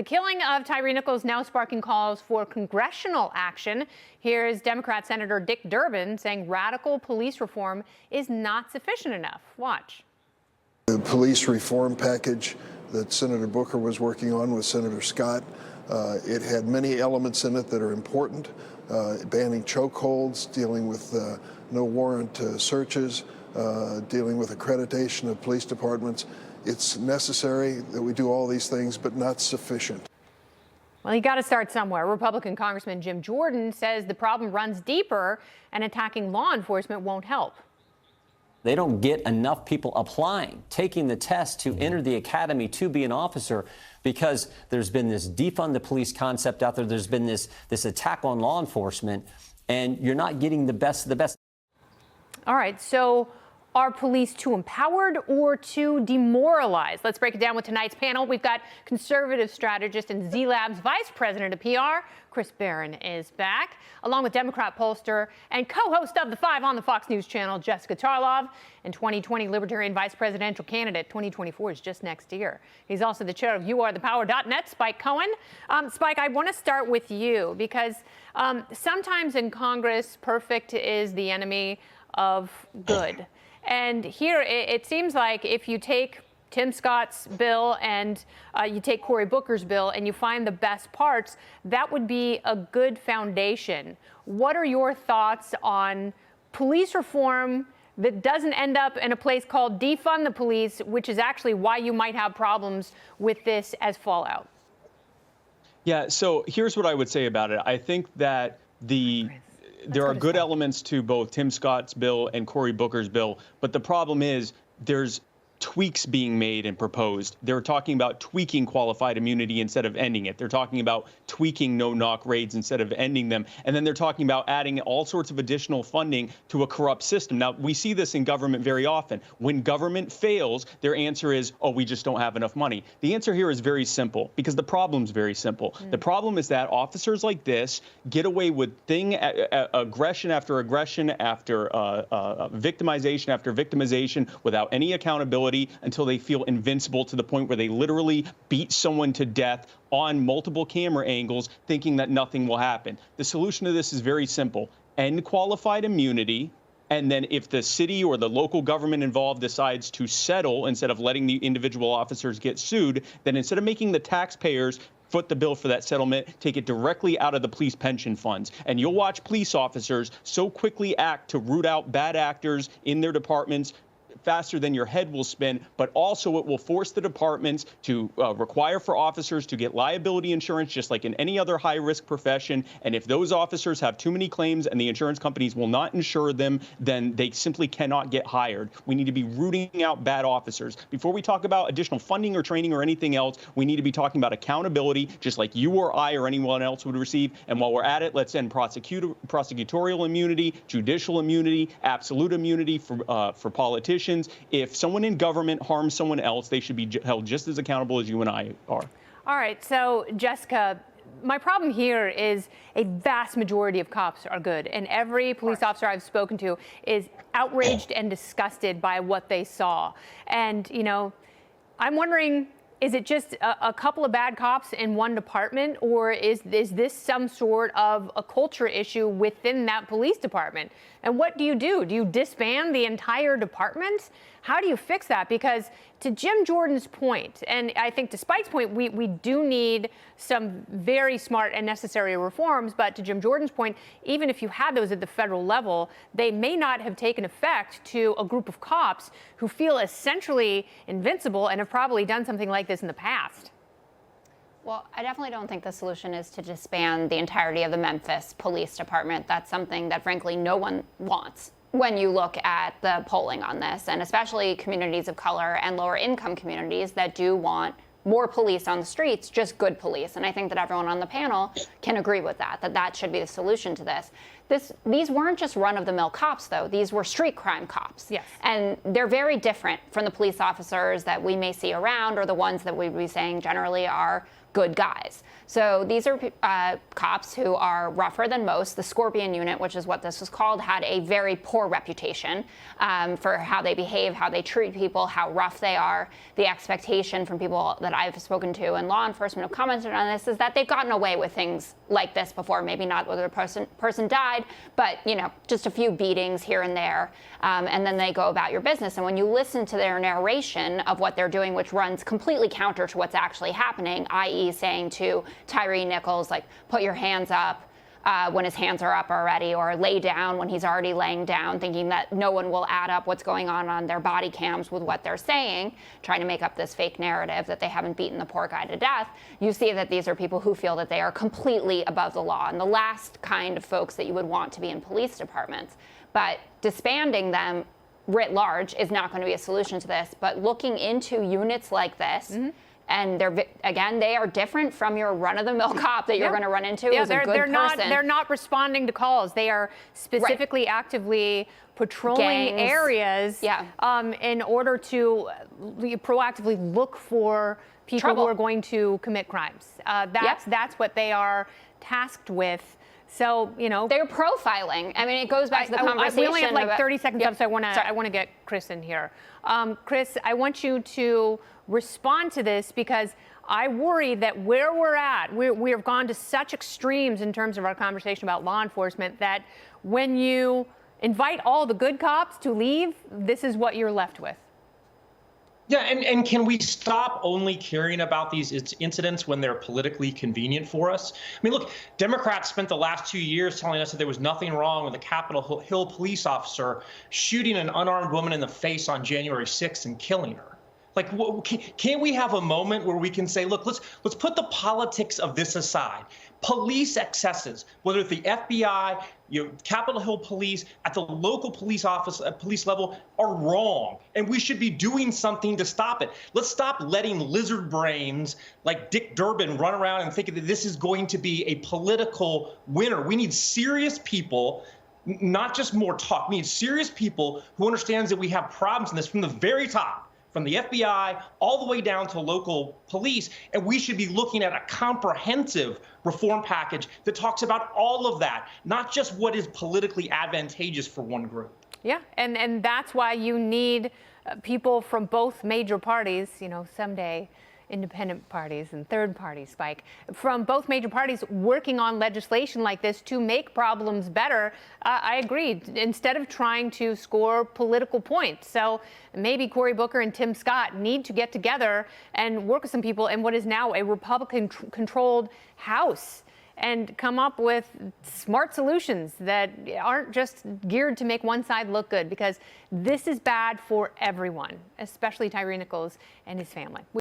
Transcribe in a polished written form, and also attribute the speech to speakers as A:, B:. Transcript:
A: The killing of Tyre Nichols now sparking calls for congressional action. Here's Democrat Senator Dick Durbin saying radical police reform is not sufficient enough. Watch.
B: The police reform package that Senator Booker was working on with Senator Scott, it had many elements in it that are important, banning chokeholds, dealing with no warrant searches, dealing with accreditation of police departments. It's necessary that we do all these things, but not sufficient.
A: Well, you got to start somewhere. Republican Congressman Jim Jordan says the problem runs deeper and attacking law enforcement won't help.
C: They don't get enough people applying, taking the test to enter the academy to be an officer, because there's been this defund the police concept out there. There's been this attack on law enforcement, and you're not getting the best of the best.
A: All right, so are police too empowered or too demoralized? Let's break it down with tonight's panel. We've got conservative strategist and Z-Lab's vice president of PR, Chris Barron, is back, along with Democrat pollster and co-host of The Five on the Fox News channel, Jessica Tarlov, and 2020 Libertarian vice presidential candidate. 2024 is just next year. He's also the chair of YouAreThePower.net, Spike Cohen. Spike, I want to start with you because sometimes in Congress, perfect is the enemy of good. And here it seems like if you take Tim Scott's bill and you take Cory Booker's bill and you find the best parts, that would be a good foundation. What are your thoughts on police reform that doesn't end up in a place called defund the police, which is actually why you might have problems with this as fallout?
D: Yeah, so here's what I would say about it. I think that there are good elements to both Tim Scott's bill and Cory Booker's bill, but the problem is there's tweaks being made and proposed. They're talking about tweaking qualified immunity instead of ending it. They're talking about tweaking no-knock raids instead of ending them. And then they're talking about adding all sorts of additional funding to a corrupt system. Now, we see this in government very often. When government fails, their answer is, oh, we just don't have enough money. The answer here is very simple, because the problem's very simple. The problem is that officers like this get away with aggression after aggression, after victimization after victimization, without any accountability, until they feel invincible, to the point where they literally beat someone to death on multiple camera angles, thinking that nothing will happen. The solution to this is very simple. End qualified immunity. And then if the city or the local government involved decides to settle instead of letting the individual officers get sued, then instead of making the taxpayers foot the bill for that settlement, take it directly out of the police pension funds. And you'll watch police officers so quickly act to root out bad actors in their departments faster than your head will spin, but also it will force the departments to require for officers to get liability insurance, just like in any other high-risk profession. And if those officers have too many claims and the insurance companies will not insure them, then they simply cannot get hired. We need to be rooting out bad officers. Before we talk about additional funding or training or anything else, we need to be talking about accountability, just like you or I or anyone else would receive. And while we're at it, let's end prosecutorial immunity, judicial immunity, absolute immunity for politicians. If someone in government harms someone else, they should be held just as accountable as you and I are.
A: All right. So, Jessica, my problem here is a vast majority of cops are good. And every police officer I've spoken to is outraged and disgusted by what they saw. And, you know, I'm wondering, is it just a couple of bad cops in one department, or is this some sort of a culture issue within that police department? And what do? Do you disband the entire department? How do you fix that? Because to Jim Jordan's point, and I think to Spike's point, we do need some very smart and necessary reforms. But to Jim Jordan's point, even if you had those at the federal level, they may not have taken effect to a group of cops who feel essentially invincible and have probably done something like this in the past.
E: Well, I definitely don't think the solution is to disband the entirety of the Memphis Police Department. That's something that, frankly, no one wants when you look at the polling on this, and especially communities of color and lower income communities that do want more police on the streets, just good police. And I think that everyone on the panel can agree with that should be the solution to this. These weren't just run-of-the-mill cops, though. These were street crime cops.
A: Yes.
E: And they're very different from the police officers that we may see around, or the ones that we'd be saying generally are good guys. So these are cops who are rougher than most. The Scorpion Unit, which is what this was called, had a very poor reputation for how they behave, how they treat people, how rough they are. The expectation from people that I've spoken to in law enforcement have commented on this is that they've gotten away with things like this before. Maybe not whether the person died, but just a few beatings here and there, and then they go about your business. And when you listen to their narration of what they're doing, which runs completely counter to what's actually happening, i.e. saying to Tyree Nichols, like, put your hands up when his hands are up already, or lay down when he's already laying down, thinking that no one will add up what's going on their body cams with what they're saying, trying to make up this fake narrative that they haven't beaten the poor guy to death. You see that these are people who feel that they are completely above the law and the last kind of folks that you would want to be in police departments. But disbanding them writ large is not going to be a solution to this. But looking into units like this, and they are different from your run-of-the-mill cop that you're going to run into as a good person.
A: They're not responding to calls. They are specifically actively patrolling areas in order to proactively look for people who are going to commit crimes. That's what they are tasked with. So,
E: they're profiling. I mean, it goes back to the conversation.
A: We only have like 30 seconds left, so I want to get Chris in here. Chris, I want you to respond to this, because I worry that where we're at, we have gone to such extremes in terms of our conversation about law enforcement, that when you invite all the good cops to leave, this is what you're left with.
F: Yeah, and can we stop only caring about these incidents when they're politically convenient for us? I mean, look, Democrats spent the last 2 years telling us that there was nothing wrong with a Capitol Hill police officer shooting an unarmed woman in the face on January 6th and killing her. Like, can't we have a moment where we can say, look, let's put the politics of this aside. Police excesses, whether it's the FBI, Capitol Hill police, at the local police office, police level, are wrong, and we should be doing something to stop it. Let's stop letting lizard brains like Dick Durbin run around and think that this is going to be a political winner. We need serious people, not just more talk. We need serious people who understands that we have problems in this from the very top, from the FBI all the way down to local police. And we should be looking at a comprehensive reform package that talks about all of that, not just what is politically advantageous for one group.
A: Yeah, and that's why you need people from both major parties, someday independent parties and third parties, Spike, from both major parties working on legislation like this to make problems better. I agree, instead of trying to score political points. So maybe Cory Booker and Tim Scott need to get together and work with some people in what is now a Republican-controlled House and come up with smart solutions that aren't just geared to make one side look good, because this is bad for everyone, especially Tyree Nichols and his family.